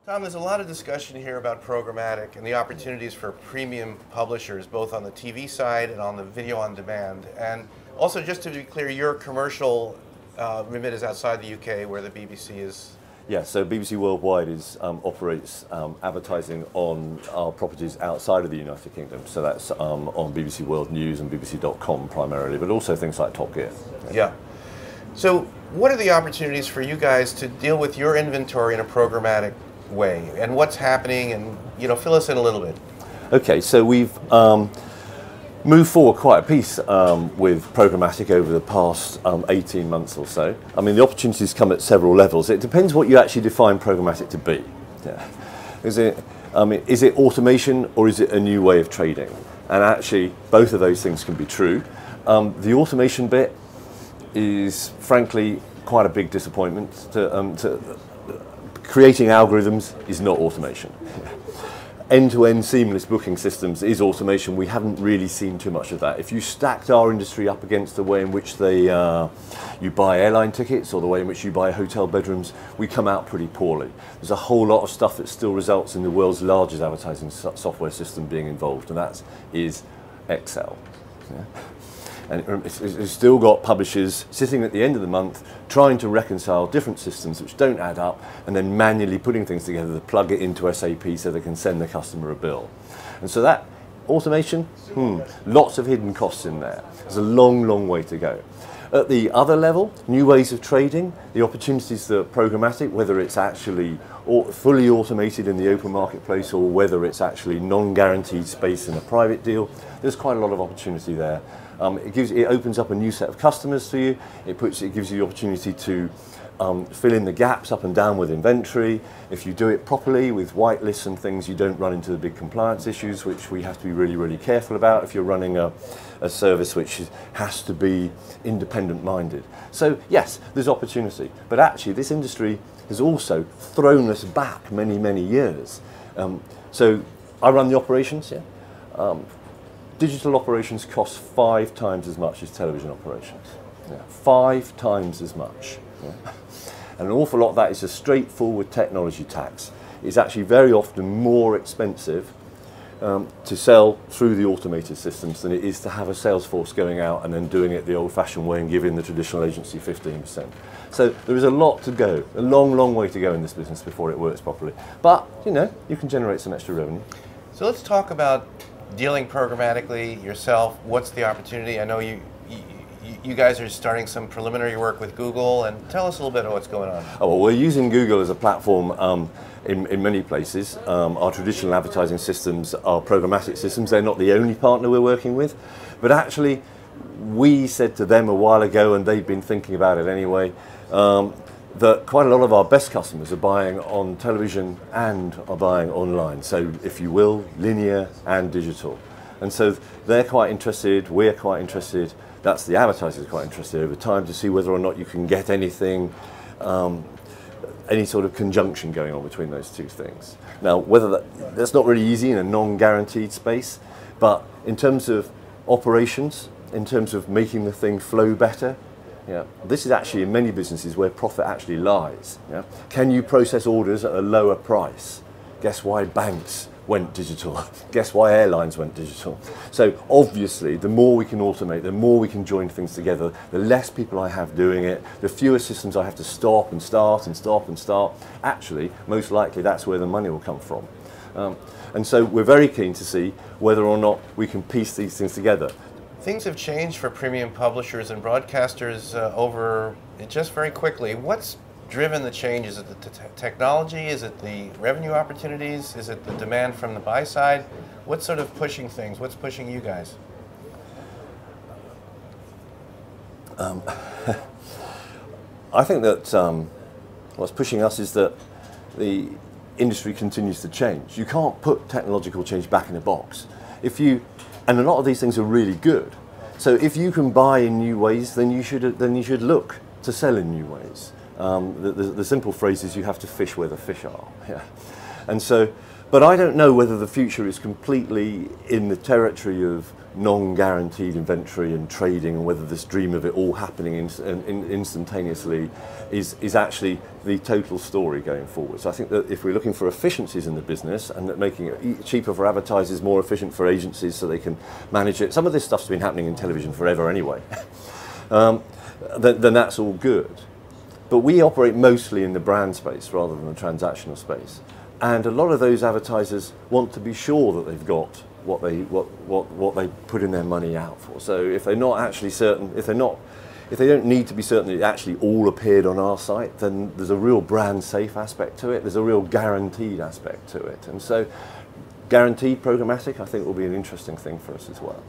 Tom, there's a lot of discussion here about programmatic and the opportunities for premium publishers, both on the TV side and on the video on demand. And also, just to be clear, your commercial remit is outside the UK, where the BBC is. Yeah, so BBC Worldwide operates advertising on our properties outside of the United Kingdom. So that's on BBC World News and BBC.com primarily, but also things like Top Gear. Yeah. So what are the opportunities for you guys to deal with your inventory in a programmatic way? And what's happening? And, fill us in a little bit. Okay, so we've moved forward quite a piece with programmatic over the past 18 months or so. I mean, the opportunities come at several levels. It depends what you actually define programmatic to be. Yeah. Is it automation or is it a new way of trading? And actually, both of those things can be true. The automation bit is, frankly, quite a big disappointment. Creating algorithms is not automation. End-to-end seamless booking systems is automation. We haven't really seen too much of that. If you stacked our industry up against the way in which you buy airline tickets or the way in which you buy hotel bedrooms, we come out pretty poorly. There's a whole lot of stuff that still results in the world's largest advertising software system being involved, and that is Excel. Yeah. And it's still got publishers sitting at the end of the month trying to reconcile different systems which don't add up and then manually putting things together to plug it into SAP so they can send the customer a bill. And so that automation, lots of hidden costs in there. There's a long, long way to go. At the other level, new ways of trading, the opportunities that are programmatic, whether it's actually fully automated in the open marketplace or whether it's actually non-guaranteed space in a private deal, there's quite a lot of opportunity there. It opens up a new set of customers to you. It gives you the opportunity to fill in the gaps up and down with inventory. If you do it properly with whitelists and things, you don't run into the big compliance issues, which we have to be really, really careful about if you're running a service which has to be independent-minded. So yes, there's opportunity, but actually this industry has also thrown us back many, many years. So I run the operations, yeah. Digital operations cost 5 times as much as television operations. Yeah. 5 times as much. Yeah. And an awful lot of that is a straightforward technology tax. It's actually very often more expensive to sell through the automated systems than it is to have a sales force going out and then doing it the old-fashioned way and giving the traditional agency 15%. So there is a lot to go, a long, long way to go in this business before it works properly. But, you can generate some extra revenue. So let's talk about dealing programmatically yourself. What's the opportunity? I know you guys are starting some preliminary work with Google, and tell us a little bit of what's going on. Oh, well, we're using Google as a platform in many places. Our traditional advertising systems are programmatic systems. They're not the only partner we're working with, but actually we said to them a while ago, and they've been thinking about it anyway, that quite a lot of our best customers are buying on television and are buying online. So, if you will, linear and digital. And so they're quite interested, we're quite interested, that's the advertisers quite interested over time to see whether or not you can get anything, any sort of conjunction going on between those two things. Now, that's not really easy in a non-guaranteed space, but in terms of operations, in terms of making the thing flow better, yeah, this is actually in many businesses where profit actually lies. Yeah? Can you process orders at a lower price? Guess why banks went digital? Guess why airlines went digital? So obviously, the more we can automate, the more we can join things together, the less people I have doing it, the fewer systems I have to stop and start and stop and start. Actually, most likely that's where the money will come from. And so we're very keen to see whether or not we can piece these things together. Things have changed for premium publishers and broadcasters just very quickly. What's driven the change? Is it the technology? Is it the revenue opportunities? Is it the demand from the buy side? What's sort of pushing things? What's pushing you guys? I think that what's pushing us is that the industry continues to change. You can't put technological change back in a box. And a lot of these things are really good. So if you can buy in new ways, then you should look to sell in new ways. The simple phrase is you have to fish where the fish are. Yeah. And so But I don't know whether the future is completely in the territory of non-guaranteed inventory and trading, and whether this dream of it all happening instantaneously is actually the total story going forward. So I think that if we're looking for efficiencies in the business and that making it cheaper for advertisers, more efficient for agencies so they can manage it, some of this stuff's been happening in television forever anyway, then that's all good. But we operate mostly in the brand space rather than the transactional space. And a lot of those advertisers want to be sure that they've got what they put in their money out for. So if they're not actually certain, if they don't need to be certain that it actually all appeared on our site, then there's a real brand safe aspect to it. There's a real guaranteed aspect to it. And so guaranteed programmatic, I think, will be an interesting thing for us as well.